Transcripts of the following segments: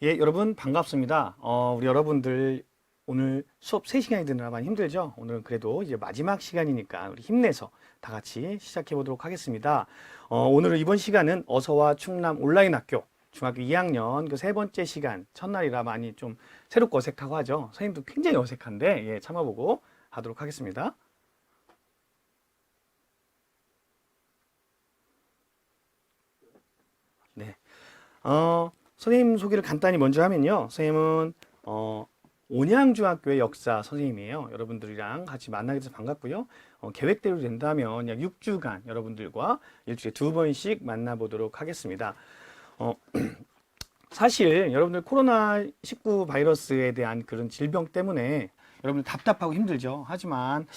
예, 여러분 반갑습니다. 우리 여러분들 오늘 수업 3시간이 드느라 많이 힘들죠? 오늘은 그래도 이제 마지막 시간이니까 우리 힘내서 다 같이 시작해 보도록 하겠습니다. 오늘은 이번 시간은 어서와 충남 온라인 학교 중학교 2학년 그 3번째 시간 첫날이라 많이 좀 새롭고 어색하고 하죠. 선생님도 굉장히 어색한데 예, 참아보고 하도록 하겠습니다. 네. 선생님 소개를 간단히 먼저 하면요. 선생님은 온양중학교의 역사 선생님이에요. 여러분들이랑 같이 만나게 돼서 반갑고요. 계획대로 된다면 약 6주간 여러분들과 일주일에 2번씩 만나보도록 하겠습니다. 사실 여러분들 코로나19 바이러스에 대한 그런 질병 때문에 여러분들 답답하고 힘들죠. 하지만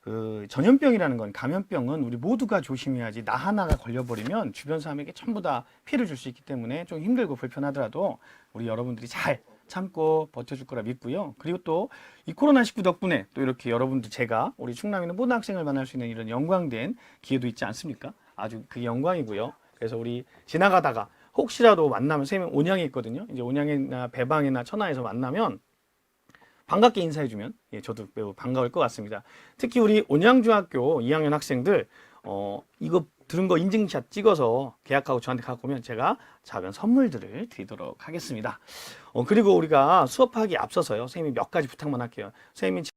그 전염병이라는 건 감염병은 우리 모두가 조심해야지 나 하나가 걸려버리면 주변 사람에게 전부 다 피해를 줄 수 있기 때문에 좀 힘들고 불편하더라도 우리 여러분들이 잘 참고 버텨줄 거라 믿고요. 그리고 또 이 코로나19 덕분에 또 이렇게 여러분들 제가 우리 충남에 있는 모든 학생을 만날 수 있는 이런 영광된 기회도 있지 않습니까? 아주 그게 영광이고요. 그래서 우리 지나가다가 혹시라도 만나면 선생님 온양에 있거든요. 이제 온양이나 배방이나 천안에서 만나면 반갑게 인사해주면 예, 저도 매우 반가울 것 같습니다. 특히 우리 온양중학교 2학년 학생들 이거 들은 거 인증샷 찍어서 계약하고 저한테 갖고 오면 제가 작은 선물들을 드리도록 하겠습니다. 그리고 우리가 수업하기 앞서서요. 선생님이 몇 가지 부탁만 할게요. 선생님이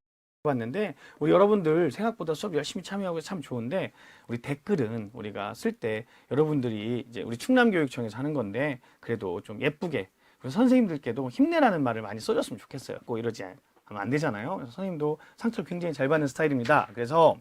봤는데 우리 여러분들 생각보다 수업 열심히 참여하고 참 좋은데 우리 댓글은 우리가 쓸 때 여러분들이 이제 우리 충남교육청에서 하는 건데 그래도 좀 예쁘게 그리고 선생님들께도 힘내라는 말을 많이 써줬으면 좋겠어요. 꼭 이러지 하면 안 되잖아요. 그래서 선생님도 상처를 굉장히 잘 받는 스타일입니다. 그래서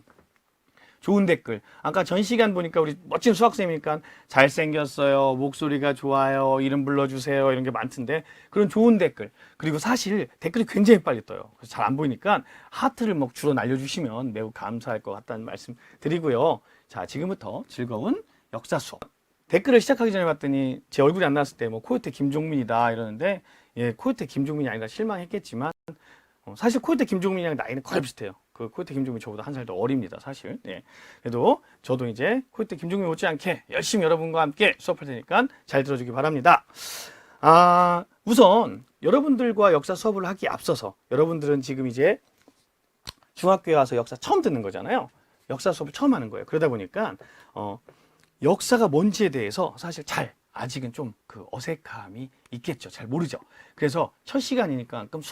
좋은 댓글. 아까 전 시간 보니까 우리 멋진 수학생이니까 잘생겼어요. 목소리가 좋아요. 이름 불러주세요. 이런 게 많던데 그런 좋은 댓글. 그리고 사실 댓글이 굉장히 빨리 떠요. 그래서 잘 안 보이니까 하트를 막 주로 날려주시면 매우 감사할 것 같다는 말씀 드리고요. 자, 지금부터 즐거운 역사 수업. 댓글을 시작하기 전에 봤더니 제 얼굴이 안 나왔을 때 뭐 코요태 김종민이다 이러는데 예, 코요태 김종민이 아니라 실망했겠지만 사실 코요태 김종민이랑 나이는 거의 비슷해요. 그 코요태 김종민 저보다 한 살 더 어립니다, 사실. 예. 그래도 저도 이제 코요태 김종민 못지않게 열심히 여러분과 함께 수업할 테니까 잘 들어주기 바랍니다. 우선 여러분들과 역사 수업을 하기 앞서서 여러분들은 지금 이제 중학교에 와서 역사 처음 듣는 거잖아요. 역사 수업을 처음 하는 거예요. 그러다 보니까 역사가 뭔지에 대해서 사실 아직은 좀 그 어색함이 있겠죠. 잘 모르죠. 그래서 첫 시간이니까 그럼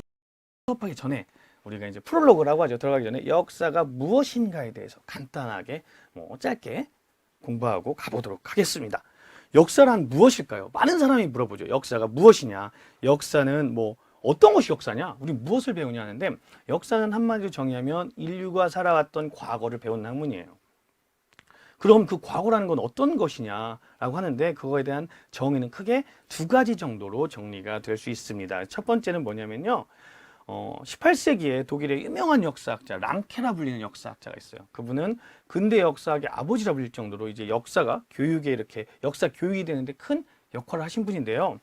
수업하기 전에 우리가 이제 프롤로그라고 하죠. 들어가기 전에 역사가 무엇인가에 대해서 간단하게 뭐 짧게 공부하고 가보도록 하겠습니다. 역사란 무엇일까요? 많은 사람이 물어보죠. 역사가 무엇이냐? 역사는 뭐 어떤 것이 역사냐? 우리 무엇을 배우냐 하는데 역사는 한마디로 정의하면 인류가 살아왔던 과거를 배우는 학문이에요. 그럼 그 과거라는 건 어떤 것이냐라고 하는데 그거에 대한 정의는 크게 두 가지 정도로 정리가 될 수 있습니다. 첫 번째는 뭐냐면요. 18세기에 독일의 유명한 역사학자 랑케라 불리는 역사학자가 있어요. 그분은 근대 역사학의 아버지라 불릴 정도로 이제 역사가 교육에 이렇게 역사 교육이 되는데 큰 역할을 하신 분인데요.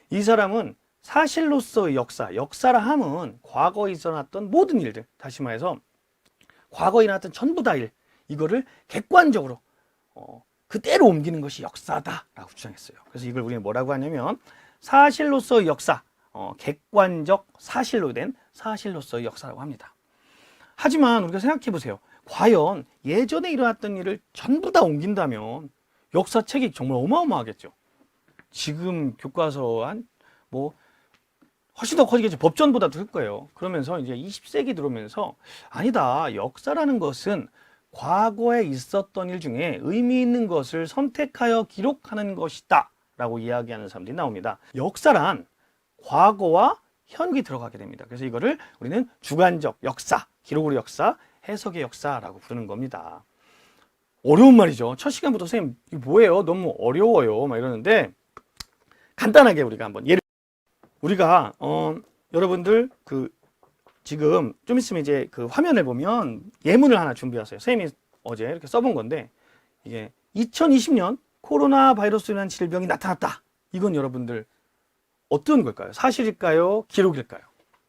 이 사람은 사실로서의 역사라 함은 과거에 일어났던 모든 일들, 다시 말해서 과거에 일어났던 전부 다 이거를 객관적으로 그대로 옮기는 것이 역사다라고 주장했어요. 그래서 이걸 우리는 뭐라고 하냐면 사실로서의 역사, 객관적 사실로 된 사실로서의 역사라고 합니다. 하지만 우리가 생각해 보세요. 과연 예전에 일어났던 일을 전부 다 옮긴다면 역사책이 정말 어마어마하겠죠. 지금 교과서 뭐 훨씬 더 커지겠죠. 법전보다도 클 거예요. 그러면서 이제 20세기 들어오면서 아니다. 역사라는 것은 과거에 있었던 일 중에 의미 있는 것을 선택하여 기록하는 것이다 라고 이야기하는 사람들이 나옵니다. 역사란 과거와 현역이 들어가게 됩니다. 그래서 이거를 우리는 주관적 역사, 기록으로 역사, 해석의 역사라고 부르는 겁니다. 어려운 말이죠. 첫 시간부터 선생님 이거 뭐예요? 너무 어려워요. 막 이러는데 간단하게 우리가 한번 우리가 여러분들 지금 좀 있으면 이제 그 화면을 보면 예문을 하나 준비하세요. 선생님이 어제 이렇게 써본 건데 이게 2020년 코로나 바이러스라는 질병이 나타났다. 이건 여러분들 어떤 걸까요? 사실일까요? 기록일까요?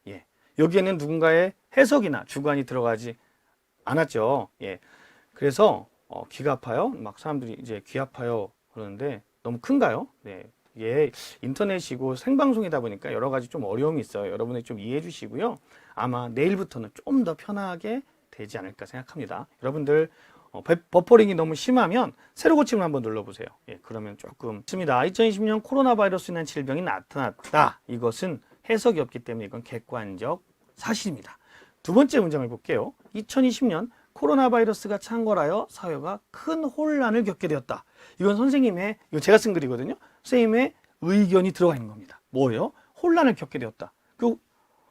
예. 여기에는 누군가의 해석이나 주관이 들어가지 않았죠. 예. 그래서 귀가 아파요. 막 사람들이 이제 귀 아파요 그러는데 너무 큰가요? 네. 이게 인터넷이고 생방송이다 보니까 여러 가지 좀 어려움이 있어요. 여러분들 좀 이해해 주시고요. 아마 내일부터는 좀 더 편하게 되지 않을까 생각합니다. 여러분들 버퍼링이 너무 심하면 새로 고침을 한번 눌러보세요. 예, 그러면 조금 있습니다. 2020년 코로나 바이러스로 인한 질병이 나타났다. 이것은 해석이 없기 때문에 이건 객관적 사실입니다. 두 번째 문장을 볼게요. 2020년 코로나 바이러스가 창궐하여 사회가 큰 혼란을 겪게 되었다. 이건 선생님의, 이거 제가 쓴 글이거든요. 선생님의 의견이 들어가 있는 겁니다. 뭐예요? 혼란을 겪게 되었다.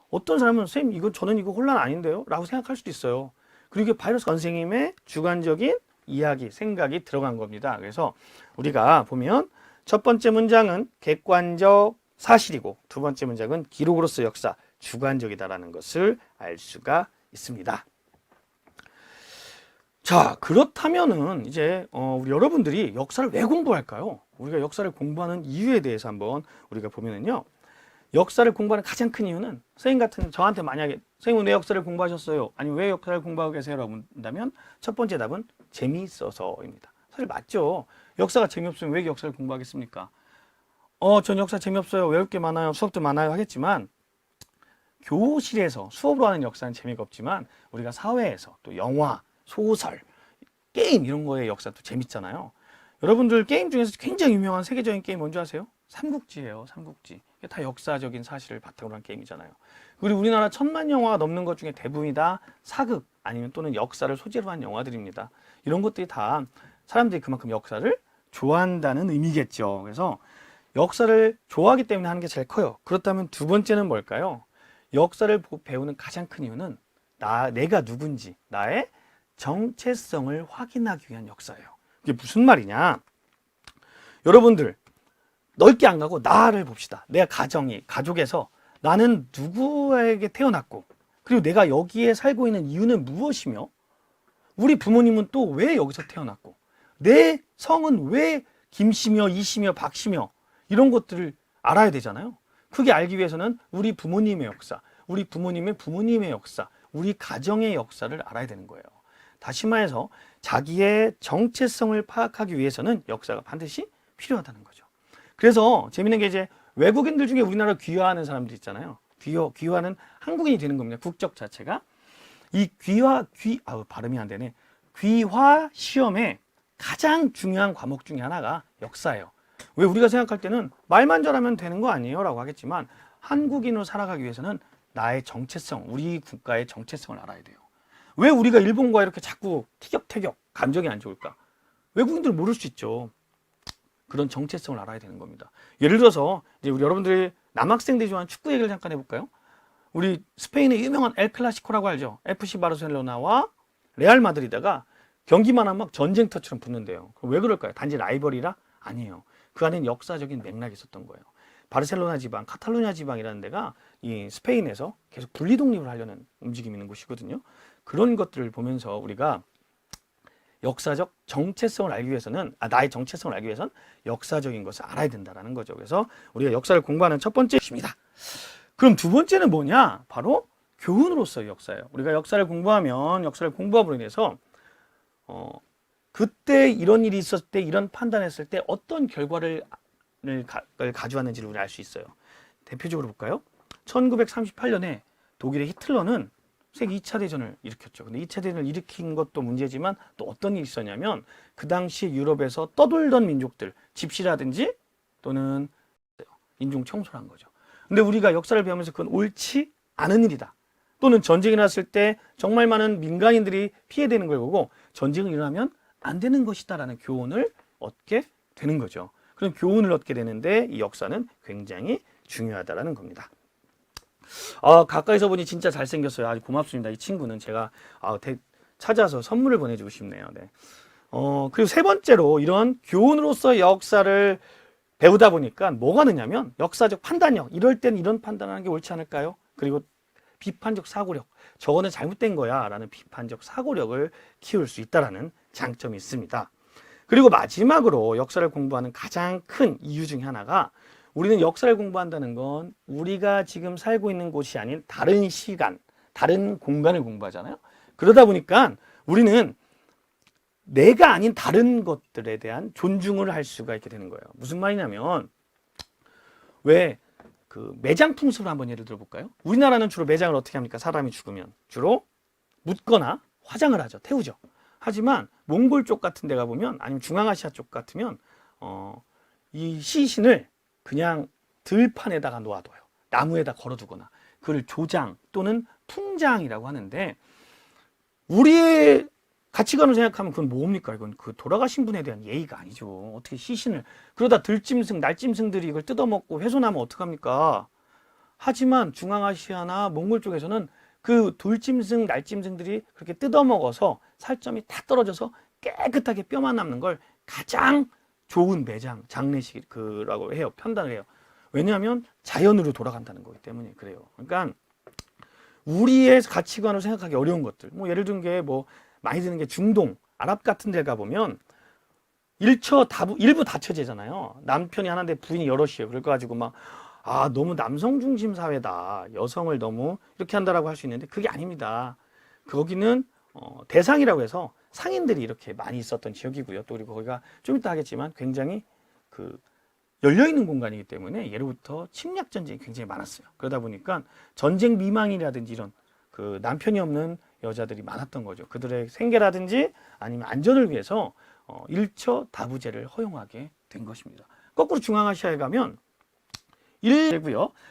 어떤 사람은 선생님 저는 이거 혼란 아닌데요? 라고 생각할 수도 있어요. 그리고 이게 바이러스 선생님의 주관적인 이야기, 생각이 들어간 겁니다. 그래서 우리가 보면 첫 번째 문장은 객관적 사실이고 두 번째 문장은 기록으로서 역사, 주관적이다라는 것을 알 수가 있습니다. 자, 그렇다면은 이제 우리 여러분들이 역사를 왜 공부할까요? 우리가 역사를 공부하는 이유에 대해서 한번 우리가 보면은요. 역사를 공부하는 가장 큰 이유는 선생님 같은 저한테 만약에 선생님은 왜 역사를 공부하셨어요? 아니면 왜 역사를 공부하고 계세요? 라고 한다면 첫 번째 답은 재미있어서입니다. 사실 맞죠. 역사가 재미없으면 왜 역사를 공부하겠습니까? 전 역사 재미없어요. 외울 게 많아요. 수업도 많아요. 하겠지만 교실에서 수업으로 하는 역사는 재미가 없지만 우리가 사회에서 또 영화, 소설, 게임 이런 거의 역사도 재밌잖아요. 여러분들 게임 중에서 굉장히 유명한 세계적인 게임 뭔지 아세요? 삼국지예요. 삼국지. 이게 다 역사적인 사실을 바탕으로 한 게임이잖아요. 그리고 우리나라 1000만 영화가 넘는 것 중에 대부분이 다 사극 아니면 또는 역사를 소재로 한 영화들입니다. 이런 것들이 다 사람들이 그만큼 역사를 좋아한다는 의미겠죠. 그래서 역사를 좋아하기 때문에 하는 게 제일 커요. 그렇다면 두 번째는 뭘까요? 역사를 배우는 가장 큰 이유는 내가 누군지, 나의 정체성을 확인하기 위한 역사예요. 이게 무슨 말이냐? 여러분들 넓게 안 가고 나를 봅시다. 내 가족에서 나는 누구에게 태어났고 그리고 내가 여기에 살고 있는 이유는 무엇이며 우리 부모님은 또 왜 여기서 태어났고 내 성은 왜 김씨며 이씨며 박씨며 이런 것들을 알아야 되잖아요. 그게 알기 위해서는 우리 부모님의 역사, 우리 부모님의 부모님의 역사, 우리 가정의 역사를 알아야 되는 거예요. 다시 말해서 자기의 정체성을 파악하기 위해서는 역사가 반드시 필요하다는 거죠. 그래서 재밌는 게 이제 외국인들 중에 우리나라 귀화하는 사람들 있잖아요. 귀화는 한국인이 되는 겁니다. 국적 자체가. 이 발음이 안 되네. 귀화 시험의 가장 중요한 과목 중에 하나가 역사예요. 왜 우리가 생각할 때는 말만 잘하면 되는 거 아니에요? 라고 하겠지만 한국인으로 살아가기 위해서는 나의 정체성, 우리 국가의 정체성을 알아야 돼요. 왜 우리가 일본과 이렇게 자꾸 티격태격 감정이 안 좋을까? 외국인들은 모를 수 있죠. 그런 정체성을 알아야 되는 겁니다. 예를 들어서 이제 우리 여러분들이 남학생들이 좋아하는 축구 얘기를 잠깐 해볼까요? 우리 스페인의 유명한 엘 클라시코라고 알죠? FC 바르셀로나와 레알 마드리드가 경기만 하면 막 전쟁터처럼 붙는데요. 왜 그럴까요? 단지 라이벌이라? 아니에요. 그 안에는 역사적인 맥락이 있었던 거예요. 바르셀로나 지방, 카탈루냐 지방이라는 데가 이 스페인에서 계속 분리 독립을 하려는 움직임이 있는 곳이거든요. 그런 것들을 보면서 우리가 역사적 정체성을 알기 위해서는 나의 정체성을 알기 위해서는 역사적인 것을 알아야 된다는 거죠. 그래서 우리가 역사를 공부하는 첫 번째 것입니다. 그럼 두 번째는 뭐냐? 바로 교훈으로서의 역사예요. 우리가 역사를 공부하면 역사를 공부함으로 인해서 그때 이런 일이 있었을 때 이런 판단했을 때 어떤 결과를 가져왔는지를 우리 알 수 있어요. 대표적으로 볼까요? 1938년에 독일의 히틀러는 세계 2차 대전을 일으켰죠. 근데 2차 대전을 일으킨 것도 문제지만 또 어떤 일이 있었냐면 그 당시 유럽에서 떠돌던 민족들, 집시라든지 또는 인종 청소를 한 거죠. 근데 우리가 역사를 배우면서 그건 옳지 않은 일이다. 또는 전쟁이 났을 때 정말 많은 민간인들이 피해되는 걸 보고 전쟁이 일어나면 안 되는 것이다라는 교훈을 얻게 되는 거죠. 그런 교훈을 얻게 되는데 이 역사는 굉장히 중요하다라는 겁니다. 가까이서 보니 진짜 잘생겼어요. 아주 고맙습니다. 이 친구는 제가 찾아서 선물을 보내주고 싶네요. 네. 그리고 세 번째로 이런 교훈으로서 역사를 배우다 보니까 뭐가 느냐면 역사적 판단력. 이럴 땐 이런 판단을 하는 게 옳지 않을까요? 그리고 비판적 사고력. 저거는 잘못된 거야 라는 비판적 사고력을 키울 수 있다는 장점이 있습니다. 그리고 마지막으로 역사를 공부하는 가장 큰 이유 중에 하나가 우리는 역사를 공부한다는 건 우리가 지금 살고 있는 곳이 아닌 다른 시간, 다른 공간을 공부하잖아요. 그러다 보니까 우리는 내가 아닌 다른 것들에 대한 존중을 할 수가 있게 되는 거예요. 무슨 말이냐면 왜 그 매장 풍습을 한번 예를 들어 볼까요? 우리나라는 주로 매장을 어떻게 합니까? 사람이 죽으면 주로 묻거나 화장을 하죠. 태우죠. 하지만 몽골 쪽 같은 데 가보면 아니면 중앙아시아 쪽 같으면 이 시신을 그냥 들판에다가 놓아둬요. 나무에다 걸어두거나 그걸 조장 또는 풍장이라고 하는데 우리의 가치관을 생각하면 그건 뭡니까? 이건 그 돌아가신 분에 대한 예의가 아니죠. 어떻게 시신을 그러다 들짐승, 날짐승들이 이걸 뜯어먹고 훼손하면 어떡합니까? 하지만 중앙아시아나 몽골 쪽에서는 그 돌짐승, 날짐승들이 그렇게 뜯어먹어서 살점이 다 떨어져서 깨끗하게 뼈만 남는 걸 가장 좋은 매장, 장례식이라고 해요. 편단을 해요. 왜냐하면 자연으로 돌아간다는 거기 때문에 그래요. 그러니까 우리의 가치관을 생각하기 어려운 것들. 뭐 예를 든 게 뭐 많이 드는 게 중동, 아랍 같은 데 가보면 일부 다처제잖아요. 남편이 하나인데 부인이 여럿이에요. 그럴 거 가지고 막 너무 남성 중심 사회다. 여성을 너무 이렇게 한다라고 할 수 있는데 그게 아닙니다. 거기는 대상이라고 해서 상인들이 이렇게 많이 있었던 지역이고요. 또 그리고 거기가 좀 이따 하겠지만 굉장히 그 열려있는 공간이기 때문에 예로부터 침략 전쟁이 굉장히 많았어요. 그러다 보니까 전쟁 미망이라든지 이런 그 남편이 없는 여자들이 많았던 거죠. 그들의 생계라든지 아니면 안전을 위해서 일처다부제를 허용하게 된 것입니다. 거꾸로 중앙아시아에 가면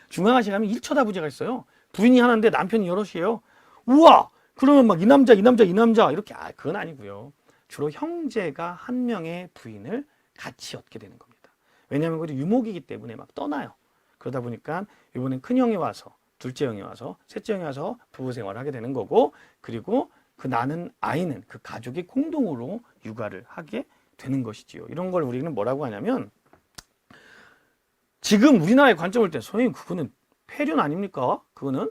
중앙아시아에 가면 일처다부제가 있어요. 부인이 하나인데 남편이 여럿이에요. 우와! 그러면 막 이 남자 이렇게 그건 아니고요. 주로 형제가 한 명의 부인을 같이 얻게 되는 겁니다. 왜냐하면 그것도 유목이기 때문에 막 떠나요. 그러다 보니까 이번엔 큰 형이 와서 둘째 형이 와서 셋째 형이 와서 부부 생활을 하게 되는 거고 그리고 그 나는 아이는 그 가족이 공동으로 육아를 하게 되는 것이지요. 이런 걸 우리는 뭐라고 하냐면 지금 우리나라의 관점을 볼 때 선생님 그거는 폐륜 아닙니까? 그거는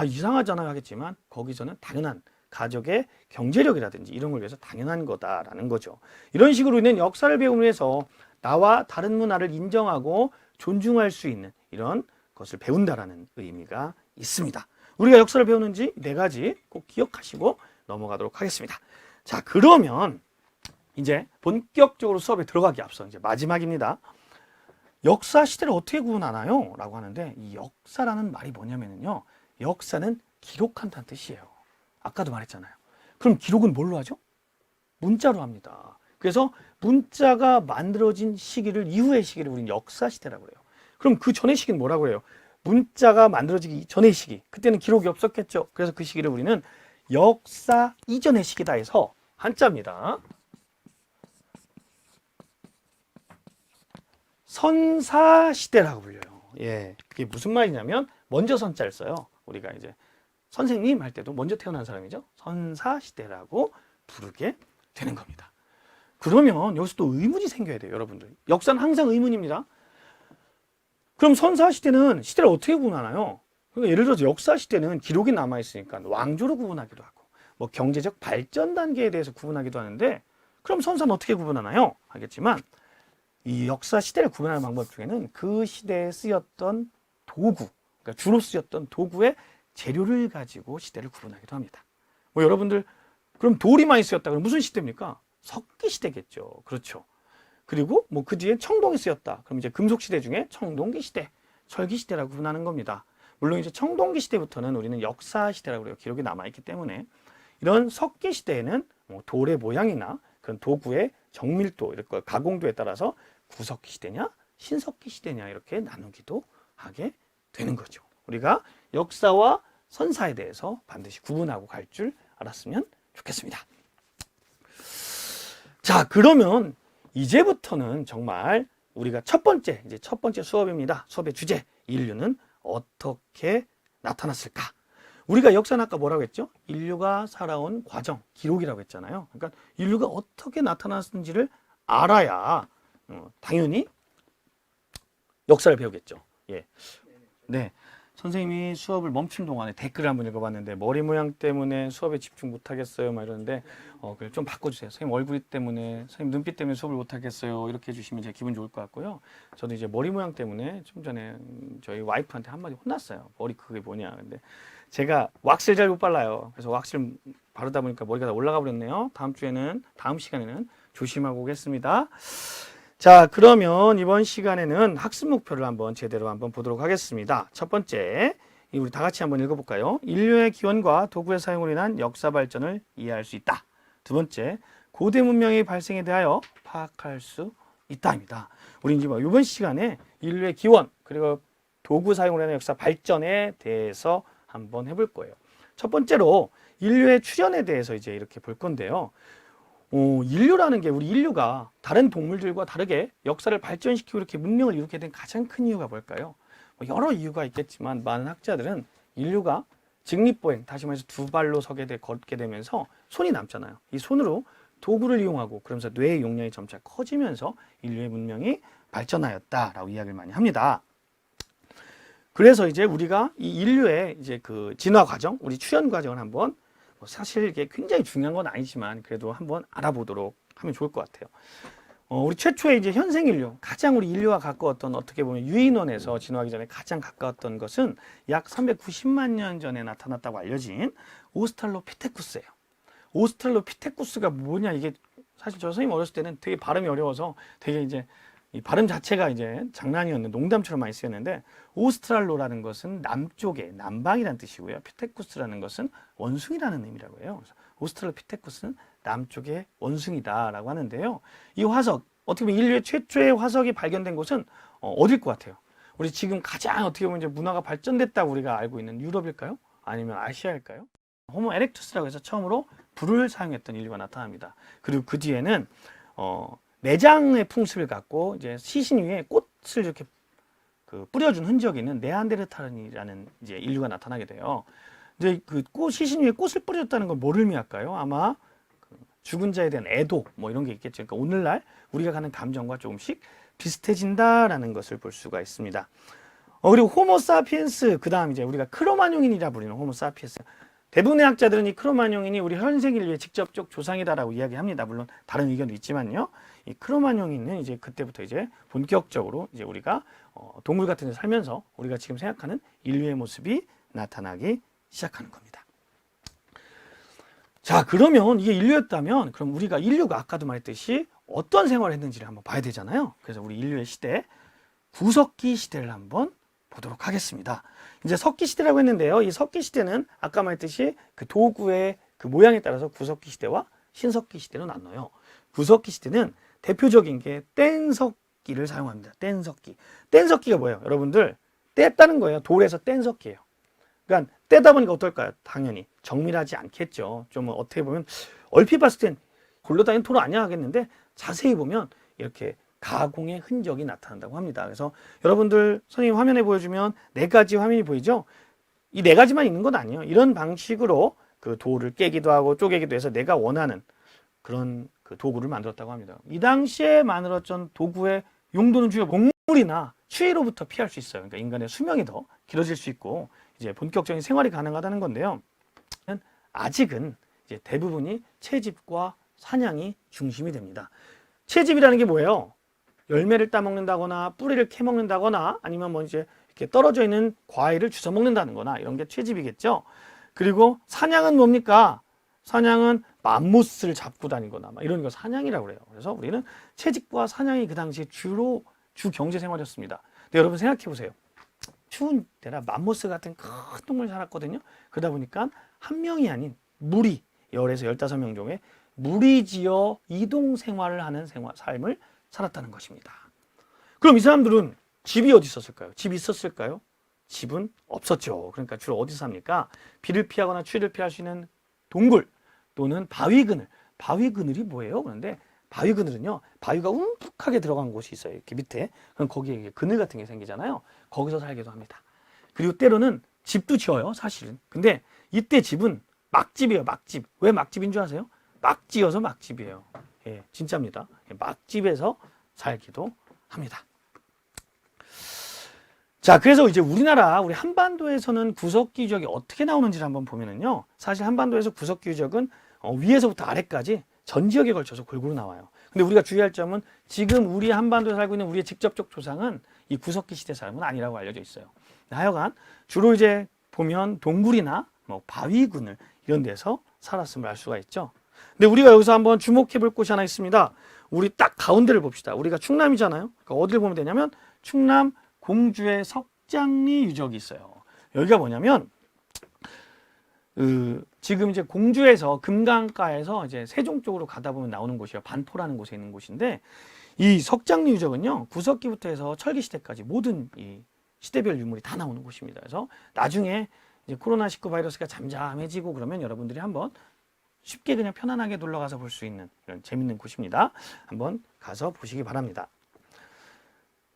이상하잖아요 하겠지만 거기서는 당연한 가족의 경제력이라든지 이런 걸 위해서 당연한 거다라는 거죠. 이런 식으로 우리는 역사를 배우면서 나와 다른 문화를 인정하고 존중할 수 있는 이런 것을 배운다라는 의미가 있습니다. 우리가 역사를 배우는지 4가지 꼭 기억하시고 넘어가도록 하겠습니다. 자, 그러면 이제 본격적으로 수업에 들어가기 앞서 이제 마지막입니다. 역사 시대를 어떻게 구분하나요? 라고 하는데 이 역사라는 말이 뭐냐면요. 역사는 기록한다는 뜻이에요. 아까도 말했잖아요. 그럼 기록은 뭘로 하죠? 문자로 합니다. 그래서 문자가 만들어진 시기를 이후의 시기를 우리는 역사 시대라고 해요. 그럼 그 전의 시기는 뭐라고 해요? 문자가 만들어지기 전의 시기. 그때는 기록이 없었겠죠. 그래서 그 시기를 우리는 역사 이전의 시기다 해서 한자입니다. 선사시대라고 불려요. 예, 그게 무슨 말이냐면 먼저 선자를 써요. 우리가 이제 선생님 할 때도 먼저 태어난 사람이죠. 선사시대라고 부르게 되는 겁니다. 그러면 여기서 또 의문이 생겨야 돼요, 여러분들. 역사는 항상 의문입니다. 그럼 선사시대는 시대를 어떻게 구분하나요? 그러니까 예를 들어서 역사시대는 기록이 남아있으니까 왕조로 구분하기도 하고 뭐 경제적 발전 단계에 대해서 구분하기도 하는데 그럼 선사는 어떻게 구분하나요? 하겠지만 이 역사 시대를 구분하는 방법 중에는 그 시대에 쓰였던 도구, 그러니까 주로 쓰였던 도구의 재료를 가지고 시대를 구분하기도 합니다. 뭐 여러분들 그럼 돌이 많이 쓰였다 그럼 무슨 시대입니까? 석기 시대겠죠. 그렇죠. 그리고 뭐 그 뒤에 청동이 쓰였다. 그럼 이제 금속 시대 중에 청동기 시대, 철기 시대라고 구분하는 겁니다. 물론 이제 청동기 시대부터는 우리는 역사 시대라고 그래요. 기록이 남아 있기 때문에 이런 석기 시대에는 뭐 돌의 모양이나 그런 도구의 정밀도, 이런 가공도에 따라서 구석기 시대냐, 신석기 시대냐 이렇게 나누기도 하게 되는 거죠. 우리가 역사와 선사에 대해서 반드시 구분하고 갈 줄 알았으면 좋겠습니다. 자, 그러면 이제부터는 정말 우리가 첫 번째 수업입니다. 수업의 주제, 인류는 어떻게 나타났을까? 우리가 역사는 아까 뭐라고 했죠? 인류가 살아온 과정, 기록이라고 했잖아요. 그러니까 인류가 어떻게 나타났는지를 알아야 당연히 역사를 배우겠죠. 예. 네. 선생님이 수업을 멈춘 동안에 댓글을 한번 읽어봤는데 머리 모양 때문에 수업에 집중 못하겠어요 막 이러는데 그걸 좀 바꿔주세요. 선생님 얼굴 때문에, 선생님 눈빛 때문에 수업을 못하겠어요 이렇게 해주시면 제가 기분 좋을 것 같고요. 저도 이제 머리 모양 때문에 좀 전에 저희 와이프한테 한마디 혼났어요. 머리 그게 뭐냐. 근데 제가 왁스를 잘 못 발라요. 그래서 왁스를 바르다 보니까 머리가 다 올라가 버렸네요. 다음 시간에는 조심하고 오겠습니다. 자, 그러면 이번 시간에는 학습 목표를 한번 제대로 한번 보도록 하겠습니다. 첫 번째, 우리 다 같이 한번 읽어볼까요? 인류의 기원과 도구의 사용으로 인한 역사 발전을 이해할 수 있다. 두 번째, 고대 문명의 발생에 대하여 파악할 수 있다입니다. 우리 이제 이번 시간에 인류의 기원 그리고 도구 사용으로 인한 역사 발전에 대해서 한번 해볼 거예요. 첫 번째로 인류의 출현에 대해서 이제 이렇게 볼 건데요. 인류라는 게 우리 인류가 다른 동물들과 다르게 역사를 발전시키고 이렇게 문명을 이루게 된 가장 큰 이유가 뭘까요? 여러 이유가 있겠지만 많은 학자들은 인류가 직립보행, 다시 말해서 두 발로 걷게 되면서 손이 남잖아요. 이 손으로 도구를 이용하고 그러면서 뇌의 용량이 점차 커지면서 인류의 문명이 발전하였다라고 이야기를 많이 합니다. 그래서 이제 우리가 이 인류의 이제 그 진화 과정, 우리 출현 과정을 한번 사실 이게 굉장히 중요한 건 아니지만 그래도 한번 알아보도록 하면 좋을 것 같아요. 우리 최초의 이제 현생 인류, 가장 우리 인류와 가까웠던 어떻게 보면 유인원에서 진화하기 전에 가장 가까웠던 것은 약 390만 년 전에 나타났다고 알려진 오스트랄로피테쿠스예요. 오스트랄로피테쿠스가 뭐냐, 이게 사실 저 선생님 어렸을 때는 되게 발음이 어려워서 되게 이제 이 발음 자체가 이제 장난이었는데 농담처럼 많이 쓰였는데, 오스트랄로라는 것은 남쪽의 남방이라는 뜻이고요. 피테쿠스라는 것은 원숭이라는 의미라고 해요. 그래서 오스트랄로피테쿠스는 남쪽의 원숭이다라고 하는데요. 이 화석, 어떻게 보면 인류의 최초의 화석이 발견된 곳은 어딜 것 같아요? 우리 지금 가장 어떻게 보면 이제 문화가 발전됐다고 우리가 알고 있는 유럽일까요? 아니면 아시아일까요? 호모 에렉투스라고 해서 처음으로 불을 사용했던 인류가 나타납니다. 그리고 그 뒤에는 내장의 풍습을 갖고 이제 시신 위에 꽃을 이렇게 뿌려준 흔적이 있는 네안데르탈인이라는 이제 인류가 나타나게 돼요. 이제 그 시신 위에 꽃을 뿌렸다는 건 뭘 의미할까요? 아마 죽은 자에 대한 애도 뭐 이런 게 있겠죠. 그러니까 오늘날 우리가 가는 감정과 조금씩 비슷해진다라는 것을 볼 수가 있습니다. 그리고 호모사피엔스, 그 다음 이제 우리가 크로마뇽인이라 부르는 호모사피엔스. 대부분의 학자들은 이 크로마뇽인이 우리 현생 인류의 직접적 조상이다라고 이야기합니다. 물론 다른 의견도 있지만요. 이 크로마뇽인은 이제 그때부터 이제 본격적으로 이제 우리가 동물 같은 데 살면서 우리가 지금 생각하는 인류의 모습이 나타나기 시작하는 겁니다. 자, 그러면 이게 인류였다면 그럼 우리가 인류가 아까도 말했듯이 어떤 생활을 했는지를 한번 봐야 되잖아요. 그래서 우리 인류의 시대, 구석기 시대를 한번 보도록 하겠습니다. 이제 석기 시대라고 했는데요. 이 석기 시대는 아까 말했듯이 그 도구의 그 모양에 따라서 구석기 시대와 신석기 시대로 나눠요. 구석기 시대는 대표적인 게 뗀석기를 사용합니다. 뗀석기. 뗀석기가 뭐예요? 여러분들, 뗐다는 거예요. 돌에서 뗀석기예요. 그러니까 떼다 보니까 어떨까요? 당연히 정밀하지 않겠죠. 좀 어떻게 보면 얼핏 봤을 땐 굴러다니는 돌 아니야 하겠는데, 자세히 보면 이렇게 가공의 흔적이 나타난다고 합니다. 그래서 여러분들 선생님 화면에 보여주면 4가지 화면이 보이죠? 이 4가지만 있는 건 아니에요. 이런 방식으로 그 돌을 깨기도 하고 쪼개기도 해서 내가 원하는 그런 그 도구를 만들었다고 합니다. 이 당시에 만들었던 도구의 용도는 주로 곡물이나 추위로부터 피할 수 있어요. 그러니까 인간의 수명이 더 길어질 수 있고 이제 본격적인 생활이 가능하다는 건데요. 아직은 이제 대부분이 채집과 사냥이 중심이 됩니다. 채집이라는 게 뭐예요? 열매를 따먹는다거나 뿌리를 캐먹는다거나 아니면 뭐 이제 이렇게 떨어져 있는 과일을 주워 먹는다는 거나 이런 게 채집이겠죠. 그리고 사냥은 뭡니까? 사냥은 맘모스를 잡고 다니거나 막 이런 거 사냥이라고 그래요. 그래서 우리는 채집과 사냥이 그 당시에 주 경제 생활이었습니다. 근데 여러분 생각해 보세요. 추운 때라 맘모스 같은 큰 동물 살았거든요. 그러다 보니까 한 명이 아닌 무리, 10에서 15명 종의 무리지어 이동 생활을 하는 삶을 살았다는 것입니다. 그럼 이 사람들은 집이 어디 있었을까요? 집이 있었을까요? 집은 없었죠. 그러니까 주로 어디서 삽니까? 비를 피하거나 추위를 피할 수 있는 동굴 또는 바위 그늘. 바위 그늘이 뭐예요? 그런데 바위 그늘은요, 바위가 움푹하게 들어간 곳이 있어요. 이렇게 밑에. 그럼 거기에 그늘 같은 게 생기잖아요. 거기서 살기도 합니다. 그리고 때로는 집도 지어요, 사실은. 근데 이때 집은 막집이에요, 막집. 왜 막집인 줄 아세요? 막 지어서 막집이에요. 예, 진짜입니다. 막집에서 살기도 합니다. 자, 그래서 이제 우리 한반도에서는 구석기 유적이 어떻게 나오는지를 한번 보면은요, 사실 한반도에서 구석기 유적은 위에서부터 아래까지 전 지역에 걸쳐서 골고루 나와요. 근데 우리가 주의할 점은 지금 우리 한반도에 살고 있는 우리의 직접적 조상은 이 구석기 시대 사람은 아니라고 알려져 있어요. 하여간 주로 이제 보면 동굴이나 뭐 바위 그늘 이런 데서 살았음을 알 수가 있죠. 근데 우리가 여기서 한번 주목해 볼 곳이 하나 있습니다. 우리 딱 가운데를 봅시다. 우리가 충남이잖아요. 그러니까 어디를 보면 되냐면 충남 공주의 석장리 유적이 있어요. 여기가 뭐냐면 지금 이제 공주에서 금강가에서 이제 세종 쪽으로 가다 보면 나오는 곳이에요. 반포라는 곳에 있는 곳인데 이 석장리 유적은요 구석기부터 해서 철기 시대까지 모든 이 시대별 유물이 다 나오는 곳입니다. 그래서 나중에 이제 코로나19 바이러스가 잠잠해지고 그러면 여러분들이 한번 쉽게 그냥 편안하게 놀러 가서 볼 수 있는 이런 재밌는 곳입니다. 한번 가서 보시기 바랍니다.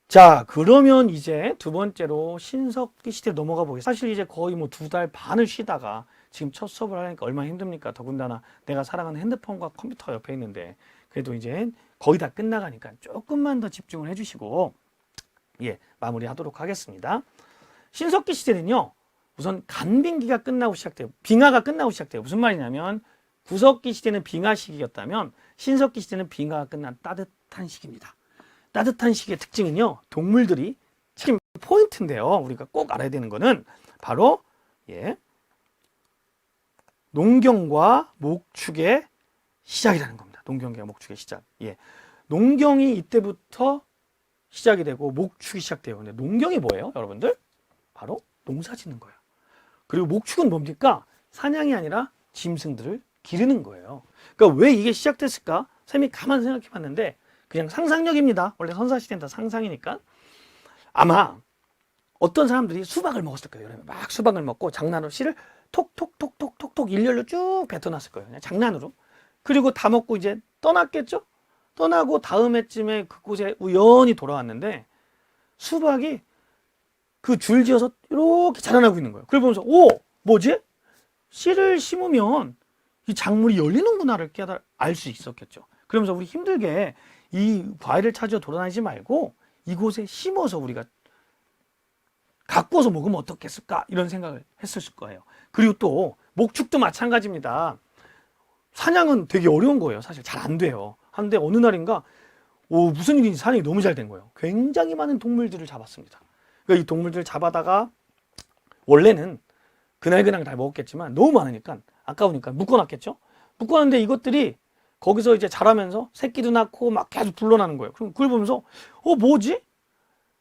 자, 그러면 이제 두 번째로 신석기 시대로 넘어가 보겠습니다. 사실 이제 거의 뭐 2달 반을 쉬다가 지금 첫 수업을 하니까 얼마나 힘듭니까? 더군다나 내가 사랑하는 핸드폰과 컴퓨터 옆에 있는데 그래도 이제 거의 다 끝나가니까 조금만 더 집중을 해주시고 예, 마무리하도록 하겠습니다. 신석기 시대는요, 우선 간빙기가 끝나고 시작돼요. 빙하가 끝나고 시작돼요. 무슨 말이냐면 구석기 시대는 빙하 시기였다면 신석기 시대는 빙하가 끝난 따뜻한 시기입니다. 따뜻한 시기의 특징은요, 동물들이 지금 포인트인데요. 우리가 꼭 알아야 되는 거는 바로 예, 농경과 목축의 시작이라는 겁니다. 농경과 목축의 시작. 예, 농경이 이때부터 시작이 되고 목축이 시작돼요. 근데 농경이 뭐예요, 여러분들? 바로 농사 짓는 거예요. 그리고 목축은 뭡니까? 사냥이 아니라 짐승들을 기르는 거예요. 그러니까 왜 이게 시작됐을까? 쌤이 가만 생각해 봤는데 그냥 상상력입니다. 원래 선사시대는 다 상상이니까. 아마 어떤 사람들이 수박을 먹었을 거예요. 여름에 막 수박을 먹고 장난으로 씨를 톡톡톡톡톡톡 일렬로 쭉 뱉어놨을 거예요. 그냥 장난으로. 그리고 다 먹고 이제 떠났겠죠? 떠나고 다음 해쯤에 그곳에 우연히 돌아왔는데 수박이 그 줄지어서 이렇게 자라나고 있는 거예요. 그걸 보면서 오! 뭐지? 씨를 심으면 이 작물이 열리는구나를 알 수 있었겠죠. 그러면서 우리 힘들게 이 과일을 찾아 돌아다니지 말고 이곳에 심어서 우리가 가꾸어서 먹으면 어떻겠을까? 이런 생각을 했을 거예요. 그리고 또 목축도 마찬가지입니다. 사냥은 되게 어려운 거예요. 사실 잘 안 돼요. 한데 어느 날인가 무슨 일인지 사냥이 너무 잘 된 거예요. 굉장히 많은 동물들을 잡았습니다. 그러니까 이 동물들을 잡아다가 원래는 그날 다 먹었겠지만 너무 많으니까 아까우니까 묶어놨겠죠. 묶어놨는데 이것들이 거기서 이제 자라면서 새끼도 낳고 막 계속 불러나는 거예요. 그럼 그걸 보면서 뭐지?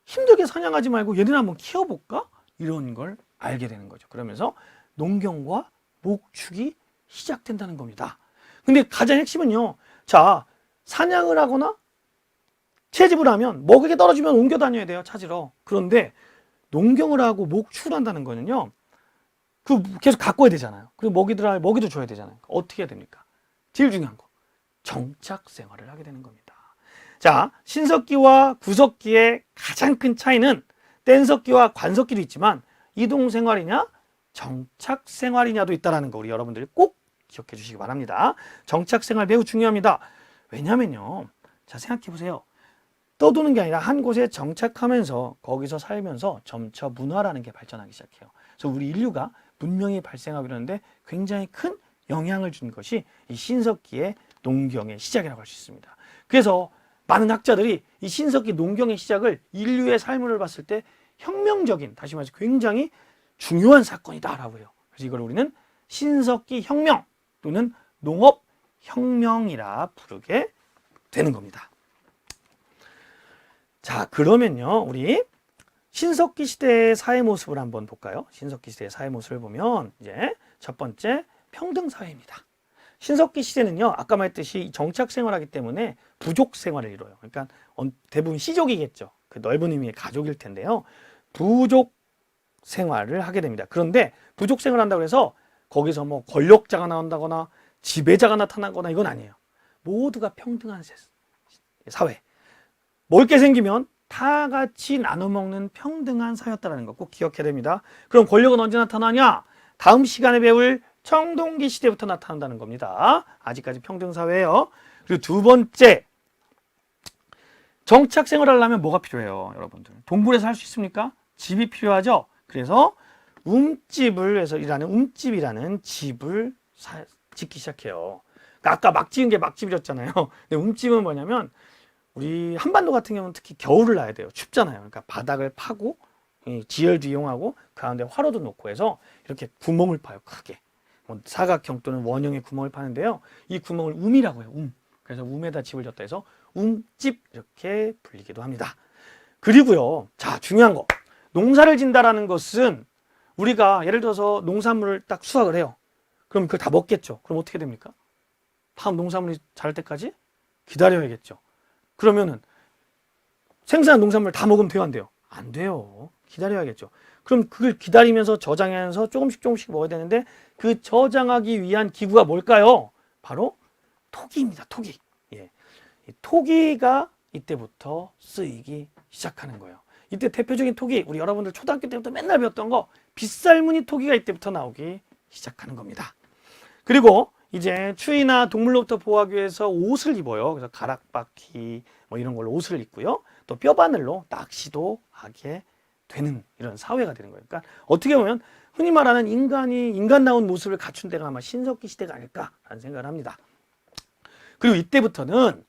힘들게 사냥하지 말고 얘네를 한번 키워볼까? 이런 걸 알게 되는 거죠. 그러면서 농경과 목축이 시작된다는 겁니다. 근데 가장 핵심은요. 자, 사냥을 하거나 채집을 하면 먹을 게 떨어지면 옮겨 다녀야 돼요. 찾으러. 그런데 농경을 하고 목축을 한다는 거는요. 계속 가꿔야 되잖아요. 그리고 먹이도 줘야 되잖아요. 어떻게 해야 됩니까? 제일 중요한 거. 정착 생활을 하게 되는 겁니다. 자, 신석기와 구석기의 가장 큰 차이는 뗀석기와 관석기도 있지만 이동 생활이냐 정착 생활이냐도 있다는 거 우리 여러분들이 꼭 기억해 주시기 바랍니다. 정착 생활 매우 중요합니다. 왜냐면요. 자, 생각해 보세요. 떠도는 게 아니라 한 곳에 정착하면서 거기서 살면서 점차 문화라는 게 발전하기 시작해요. 그래서 우리 인류가 문명이 발생하고 이러는데 굉장히 큰 영향을 준 것이 이 신석기의 농경의 시작이라고 할 수 있습니다. 그래서 많은 학자들이 이 신석기 농경의 시작을 인류의 삶을 봤을 때 혁명적인, 다시 말해서 굉장히 중요한 사건이다라고 해요. 그래서 이걸 우리는 신석기 혁명 또는 농업혁명이라 부르게 되는 겁니다. 자, 그러면요, 우리 신석기 시대의 사회 모습을 한번 볼까요? 신석기 시대의 사회 모습을 보면 이제 첫 번째 평등 사회입니다. 신석기 시대는요, 아까 말했듯이 정착 생활하기 때문에 부족 생활을 이뤄요. 그러니까 대부분 시족이겠죠. 그 넓은 의미의 가족일 텐데요. 부족 생활을 하게 됩니다. 그런데 부족 생활을 한다고 해서 거기서 뭐 권력자가 나온다거나 지배자가 나타나거나 이건 아니에요. 모두가 평등한 사회. 먹을 게 생기면 다 같이 나눠 먹는 평등한 사회였다는 거 꼭 기억해야 됩니다. 그럼 권력은 언제 나타나냐? 다음 시간에 배울 청동기 시대부터 나타난다는 겁니다. 아직까지 평등사회예요. 그리고 두 번째, 정착 생활을 하려면 뭐가 필요해요, 여러분들? 동굴에 살 수 있습니까? 집이 필요하죠. 그래서 움집이라는 집을 짓기 시작해요. 그러니까 아까 막 지은 게 막집이었잖아요. 근데 움집은 뭐냐면 우리 한반도 같은 경우는 특히 겨울을 나야 돼요. 춥잖아요. 그러니까 바닥을 파고 지열도 이용하고 가운데 화로도 놓고 해서 이렇게 구멍을 파요. 크게. 사각형 또는 원형의 구멍을 파는데요. 이 구멍을 움이라고 해요. 그래서 움에다 집을 졌다 해서 웅집 이렇게 불리기도 합니다. 그리고요, 자, 중요한 거. 농사를 진다라는 것은 우리가 예를 들어서 농산물을 딱 수확을 해요. 그럼 그걸 다 먹겠죠. 그럼 어떻게 됩니까? 다음 농산물이 자랄 때까지 기다려야겠죠. 그러면은 생산한 농산물 다 먹으면 돼요, 안 돼요? 안 돼요. 기다려야겠죠. 그럼 그걸 기다리면서 저장하면서 조금씩 먹어야 되는데 그 저장하기 위한 기구가 뭘까요? 바로 토기입니다. 토기. 예. 이 토기가 이때부터 쓰이기 시작하는 거예요. 이때 대표적인 토기, 우리 여러분들 초등학교 때부터 맨날 배웠던 거 빗살무늬 토기가 이때부터 나오기 시작하는 겁니다. 그리고 이제 추위나 동물로부터 보호하기 위해서 옷을 입어요. 그래서 가락바퀴 뭐 이런 걸로 옷을 입고요. 또 뼈바늘로 낚시도 하게 되는 이런 사회가 되는 거예요. 그러니까 어떻게 보면 흔히 말하는 인간다운 모습을 갖춘 때가 아마 신석기 시대가 아닐까라는 생각을 합니다. 그리고 이때부터는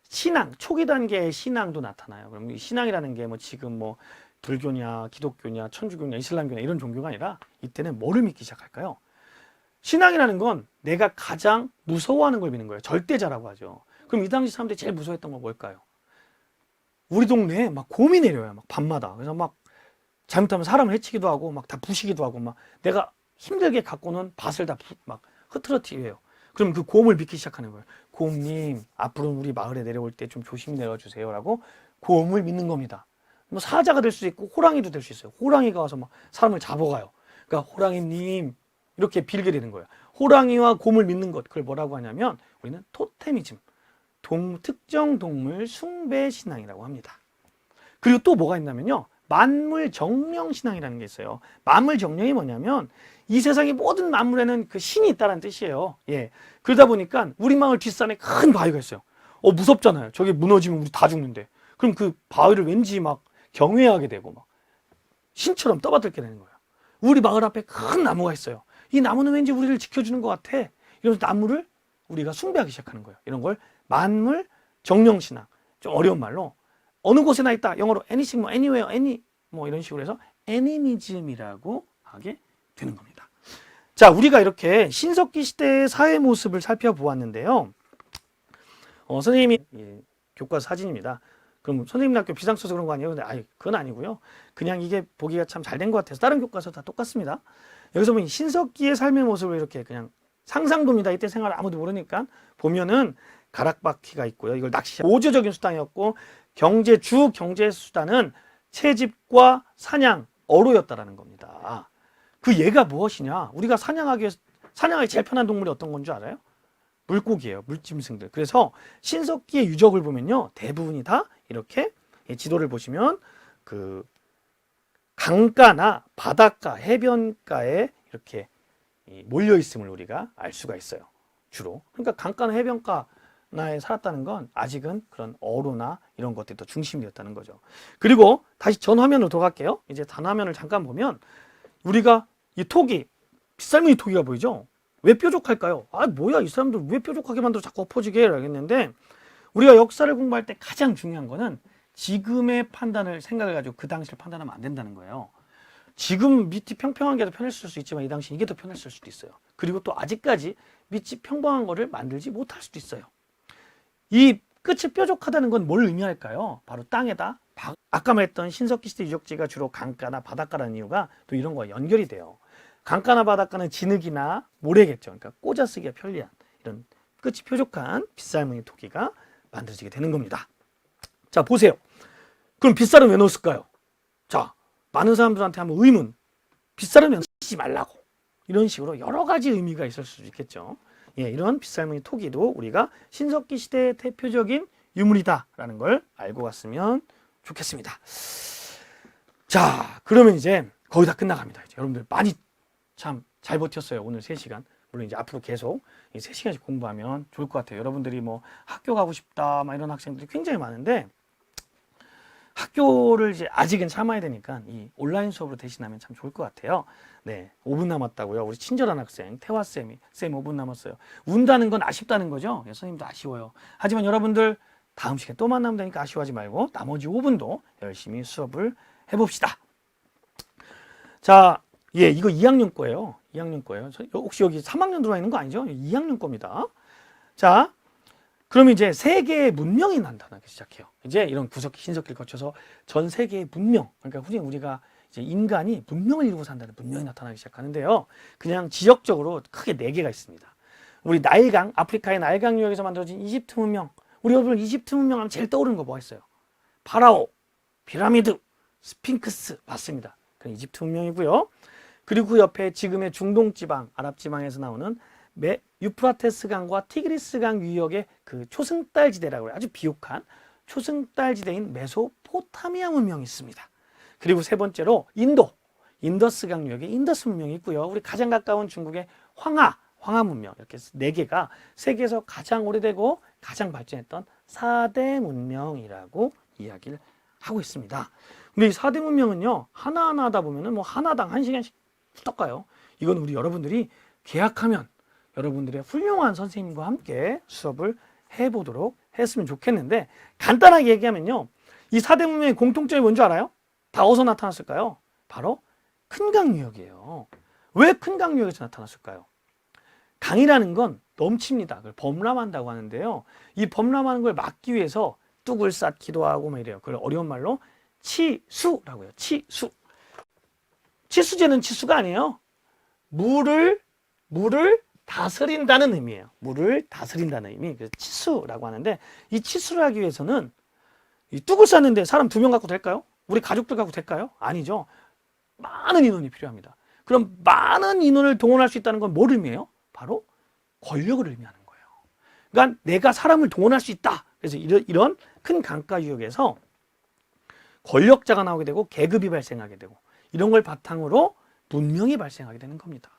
신앙, 초기 단계의 신앙도 나타나요. 그럼 이 신앙이라는 게 뭐 지금 뭐 불교냐, 기독교냐, 천주교냐, 이슬람교냐 이런 종교가 아니라 이때는 뭐를 믿기 시작할까요? 신앙이라는 건 내가 가장 무서워하는 걸 믿는 거예요. 절대자라고 하죠. 그럼 이 당시 사람들이 제일 무서워했던 건 뭘까요? 우리 동네에 막 곰이 내려요. 막 밤마다. 그래서 막 잘못하면 사람을 해치기도 하고 막 다 부시기도 하고 막 내가 힘들게 갖고는 밭을 다 막 흐트러뜨려요. 그럼 그 곰을 믿기 시작하는 거예요. 곰님, 앞으로 우리 마을에 내려올 때 좀 조심히 내려주세요. 라고 곰을 믿는 겁니다. 뭐 사자가 될 수 있고 호랑이도 될 수 있어요. 호랑이가 와서 막 사람을 잡아가요. 그러니까 호랑이님 이렇게 빌게 되는 거예요. 호랑이와 곰을 믿는 것, 그걸 뭐라고 하냐면 우리는 토테미즘, 특정 동물 숭배 신앙이라고 합니다. 그리고 또 뭐가 있냐면요. 만물 정령 신앙이라는 게 있어요. 만물 정령이 뭐냐면 이 세상의 모든 만물에는 그 신이 있다는 뜻이에요. 예. 그러다 보니까 우리 마을 뒷산에 큰 바위가 있어요. 무섭잖아요. 저게 무너지면 우리 다 죽는데. 그럼 그 바위를 왠지 막 경외하게 되고 막 신처럼 떠받들게 되는 거예요. 우리 마을 앞에 큰 나무가 있어요. 이 나무는 왠지 우리를 지켜주는 것 같아. 이러면서 나무를 우리가 숭배하기 시작하는 거예요. 이런 걸 만물 정령 신앙. 좀 어려운 말로 어느 곳에나 있다. 영어로 anything, 뭐 anywhere, any 뭐 이런 식으로 해서 애니미즘이라고 하게 되는 겁니다. 자, 우리가 이렇게 신석기 시대의 사회 모습을 살펴보았는데요. 선생님이 교과서 사진입니다. 그럼 선생님 학교 비상서서 그런 거 아니에요? 근데 그건 아니고요. 그냥 이게 보기가 참 잘 된 것 같아서 다른 교과서 다 똑같습니다. 여기서 보면 신석기의 삶의 모습을 이렇게 그냥 상상도입니다. 이때 생활을 아무도 모르니까 보면은 가락바퀴가 있고요. 이걸 낚시 보조적인 수단이었고 주 경제 수단은 채집과 사냥, 어로였다라는 겁니다. 그 얘가 무엇이냐? 우리가 사냥하기 제일 편한 동물이 어떤 건 줄 알아요? 물고기예요. 물짐승들. 그래서 신석기의 유적을 보면요. 대부분이 다 이렇게 지도를 보시면 그 강가나 바닷가, 해변가에 이렇게 몰려 있음을 우리가 알 수가 있어요. 주로. 그러니까 강가나 해변가에 살았다는 건 아직은 그런 어로나 이런 것들이 더 중심이 되었다는 거죠. 그리고 다시 전 화면으로 돌아갈게요. 이제 단 화면을 잠깐 보면 우리가 이 토기, 빗살무늬 토기가 보이죠? 왜 뾰족할까요? 뭐야, 이 사람들 왜 뾰족하게 만들어 자꾸 엎어지게 하겠는데 우리가 역사를 공부할 때 가장 중요한 거는 지금의 판단을 생각을 가지고 그 당시를 판단하면 안 된다는 거예요. 지금 밑이 평평한 게 더 편했을 수 있지만 이 당시 이게 더 편했을 수도 있어요. 그리고 또 아직까지 밑이 평범한 거를 만들지 못할 수도 있어요. 이 끝이 뾰족하다는 건 뭘 의미할까요? 바로 땅에다 아까 말했던 신석기 시대 유적지가 주로 강가나 바닷가라는 이유가 또 이런 거와 연결이 돼요. 강가나 바닷가는 진흙이나 모래겠죠. 그러니까 꽂아 쓰기가 편리한 이런 끝이 뾰족한 빗살무늬 토기가 만들어지게 되는 겁니다. 자, 보세요. 그럼 빗살은 왜 넣었을까요? 자, 많은 사람들한테 한번 의문. 빗살은 쓰지 말라고. 이런 식으로 여러 가지 의미가 있을 수 있겠죠. 예, 이런 빗살무늬 토기도 우리가 신석기 시대의 대표적인 유물이다라는 걸 알고 갔으면 좋겠습니다. 자, 그러면 이제 거의 다 끝나갑니다. 이제 여러분들 많이 참 잘 버텼어요. 오늘 3시간. 물론 이제 앞으로 계속 이 3시간씩 공부하면 좋을 것 같아요. 여러분들이 뭐 학교 가고 싶다 막 이런 학생들이 굉장히 많은데 학교를 이제 아직은 참아야 되니까 이 온라인 수업으로 대신하면 참 좋을 것 같아요. 네, 5분 남았다고요. 우리 친절한 학생 태화쌤이 쌤 5분 남았어요. 운다는 건 아쉽다는 거죠. 예, 선생님도 아쉬워요. 하지만 여러분들 다음 시간에 또 만나면 되니까 아쉬워하지 말고 나머지 5분도 열심히 수업을 해봅시다. 자, 예, 이거 2학년 거예요. 2학년 거예요. 혹시 여기 3학년 들어와 있는 거 아니죠? 2학년 겁니다. 자, 그럼 이제 세계의 문명이 나타나기 시작해요. 이제 이런 구석기, 신석기를 거쳐서 전 세계의 문명, 그러니까 흔히 우리가 이제 인간이 문명을 이루고 산다는 문명이 나타나기 시작하는데요. 그냥 지역적으로 크게 4개가 있습니다. 우리 나일강, 아프리카의 나일강 유역에서 만들어진 이집트 문명. 우리 여러분 이집트 문명 하면 제일 떠오르는 거 뭐가 있어요? 파라오, 피라미드, 스핑크스 맞습니다. 그건 이집트 문명이고요. 그리고 그 옆에 지금의 중동 지방, 아랍 지방에서 나오는 유프라테스 강과 티그리스 강 유역의 그 초승달 지대라고 해요. 아주 비옥한 초승달 지대인 메소포타미아 문명이 있습니다. 그리고 세 번째로 인더스 강 유역의 인더스 문명이 있고요. 우리 가장 가까운 중국의 황하 문명, 이렇게 4개가 세계에서 가장 오래되고 가장 발전했던 4대 문명이라고 이야기를 하고 있습니다. 근데 이 4대 문명은요, 하나하나 하다 보면은 뭐 하나당 1시간씩 뚝 가요. 이건 우리 여러분들이 계약하면 여러분들의 훌륭한 선생님과 함께 수업을 해보도록 했으면 좋겠는데, 간단하게 얘기하면요, 이 4대 문명의 공통점이 뭔지 알아요? 다 어디서 나타났을까요? 바로 큰 강 유역이에요. 왜 큰 강 유역에서 나타났을까요? 강이라는 건 넘칩니다. 그걸 범람한다고 하는데요. 이 범람하는 걸 막기 위해서 뚝을 쌓기도 하고 막 이래요. 그걸 어려운 말로 치수라고 해요. 치수. 치수제는 치수가 아니에요. 물을 다스린다는 의미예요. 물을 다스린다는 의미. 그래서 치수라고 하는데, 이 치수를 하기 위해서는 이 뚝을 쌓는데 사람 2명 갖고 될까요? 우리 가족들 갖고 될까요? 아니죠. 많은 인원이 필요합니다. 그럼 많은 인원을 동원할 수 있다는 건 뭘 의미해요? 바로 권력을 의미하는 거예요. 그러니까 내가 사람을 동원할 수 있다. 그래서 이런 큰 강가 유역에서 권력자가 나오게 되고 계급이 발생하게 되고 이런 걸 바탕으로 문명이 발생하게 되는 겁니다.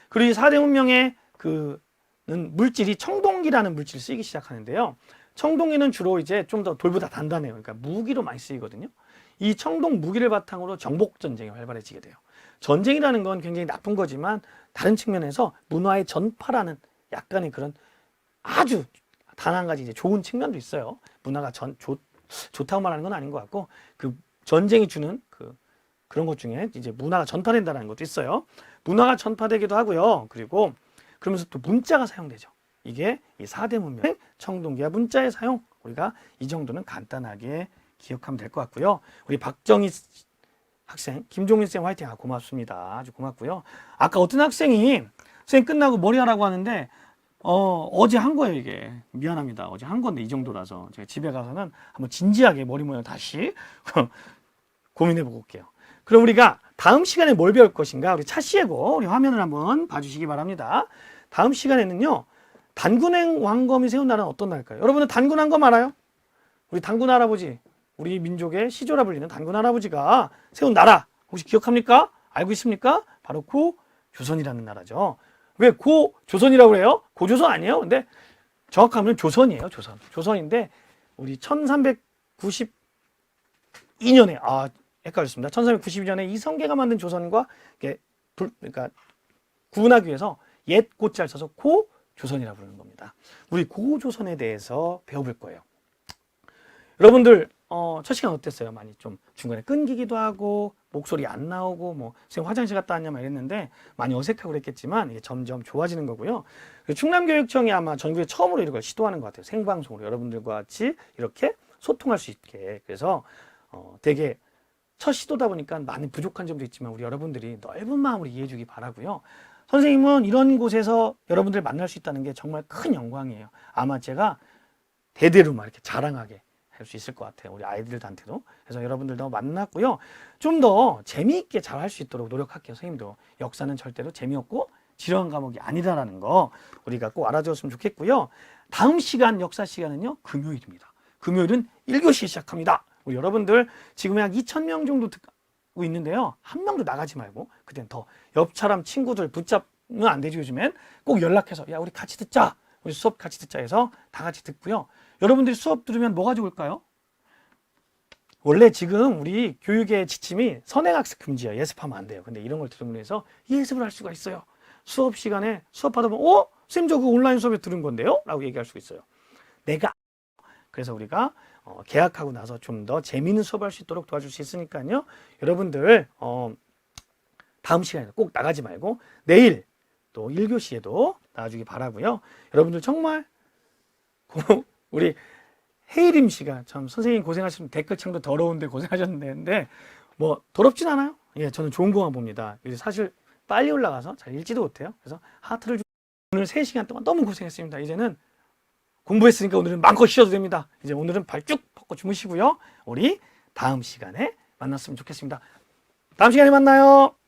그리고 이 4대 문명의 물질이 청동기라는 물질을 쓰기 시작하는데요. 청동기는 주로 이제 좀 더 돌보다 단단해요. 그러니까 무기로 많이 쓰이거든요. 이 청동 무기를 바탕으로 정복 전쟁이 활발해지게 돼요. 전쟁이라는 건 굉장히 나쁜 거지만 다른 측면에서 문화의 전파라는 약간의 그런 아주 단 한 가지 이제 좋은 측면도 있어요. 문화가 좋다고 말하는 건 아닌 것 같고, 그 전쟁이 주는 그런 것 중에 이제 문화가 전파된다는 것도 있어요. 문화가 전파되기도 하고요. 그리고 그러면서 또 문자가 사용되죠. 이게 이 4대 문명, 청동기와 문자의 사용, 우리가 이 정도는 간단하게 기억하면 될 것 같고요. 우리 박정희 학생, 김종민 쌤 화이팅. 고맙습니다. 아주 고맙고요. 아까 어떤 학생이 선생님 끝나고 머리 하라고 하는데 어제 한 거예요. 이게 미안합니다. 어제 한 건데 이 정도라서 제가 집에 가서는 한번 진지하게 머리 모양 다시 고민해 보고 올게요. 그럼 우리가 다음 시간에 뭘 배울 것인가? 우리 차시애고 우리 화면을 한번 봐주시기 바랍니다. 다음 시간에는요, 단군행 왕검이 세운 날은 어떤 날일까요? 여러분은 단군 왕검 알아요? 우리 단군 할아버지, 우리 민족의 시조라 불리는 단군 할아버지가 세운 나라 혹시 기억합니까? 알고 있습니까? 바로 고조선이라는 나라죠. 왜 고조선이라고 그래요? 고조선 아니에요? 근데 정확하면 조선이에요. 조선인데 우리 1392년에 헷갈렸습니다. 1392년에 이성계가 만든 조선과 그러니까 구분하기 위해서 옛 고자를 써서 고조선이라고 부르는 겁니다. 우리 고조선에 대해서 배워볼 거예요. 여러분들 첫 시간 어땠어요? 많이 좀 중간에 끊기기도 하고 목소리 안 나오고 뭐 선생님 화장실 갔다 왔냐 막 이랬는데 많이 어색하고 그랬겠지만 이게 점점 좋아지는 거고요. 충남교육청이 아마 전국에 처음으로 이런 걸 시도하는 것 같아요. 생방송으로 여러분들과 같이 이렇게 소통할 수 있게. 그래서 되게 첫 시도다 보니까 많이 부족한 점도 있지만 우리 여러분들이 넓은 마음으로 이해해 주기 바라고요. 선생님은 이런 곳에서 여러분들 만날 수 있다는 게 정말 큰 영광이에요. 아마 제가 대대로 막 이렇게 자랑하게 할 수 있을 것 같아요. 우리 아이들한테도. 그래서 여러분들도 만났고요. 좀 더 재미있게 잘 할 수 있도록 노력할게요. 선생님도. 역사는 절대로 재미없고 지루한 과목이 아니다라는 거 우리가 꼭 알아줬으면 좋겠고요. 다음 시간, 역사 시간은요, 금요일입니다. 금요일은 1교시 시작합니다. 우리 여러분들 지금 약 2,000명 정도 듣고 있는데요. 한 명도 나가지 말고, 그땐 더 옆 사람 친구들 붙잡으면 안 되죠. 요즘엔 꼭 연락해서 야 우리 같이 듣자. 우리 수업 같이 듣자 해서 다 같이 듣고요. 여러분들이 수업 들으면 뭐가 좋을까요? 원래 지금 우리 교육의 지침이 선행학습 금지예요. 예습하면 안 돼요. 근데 이런 걸 들으면 해서 예습을 할 수가 있어요. 수업 시간에 수업하다 보면 선생님 저 그 온라인 수업에 들은 건데요? 라고 얘기할 수 있어요. 그래서 우리가 개학하고 나서 좀 더 재미있는 수업할 수 있도록 도와줄 수 있으니까요. 여러분들 다음 시간에 꼭 나가지 말고 내일 또 1교시에도 나와주기 바라고요. 여러분들 정말 우리 헤이림 씨가 참 선생님 고생하시면 댓글창도 더러운데 고생하셨는데 뭐 더럽진 않아요. 예, 저는 좋은 거만 봅니다. 사실 빨리 올라가서 잘 읽지도 못해요. 그래서 하트를 오늘 3시간 동안 너무 고생했습니다. 이제는 공부했으니까 오늘은 마음껏 쉬어도 됩니다. 이제 오늘은 발 쭉 뻗고 주무시고요. 우리 다음 시간에 만났으면 좋겠습니다. 다음 시간에 만나요.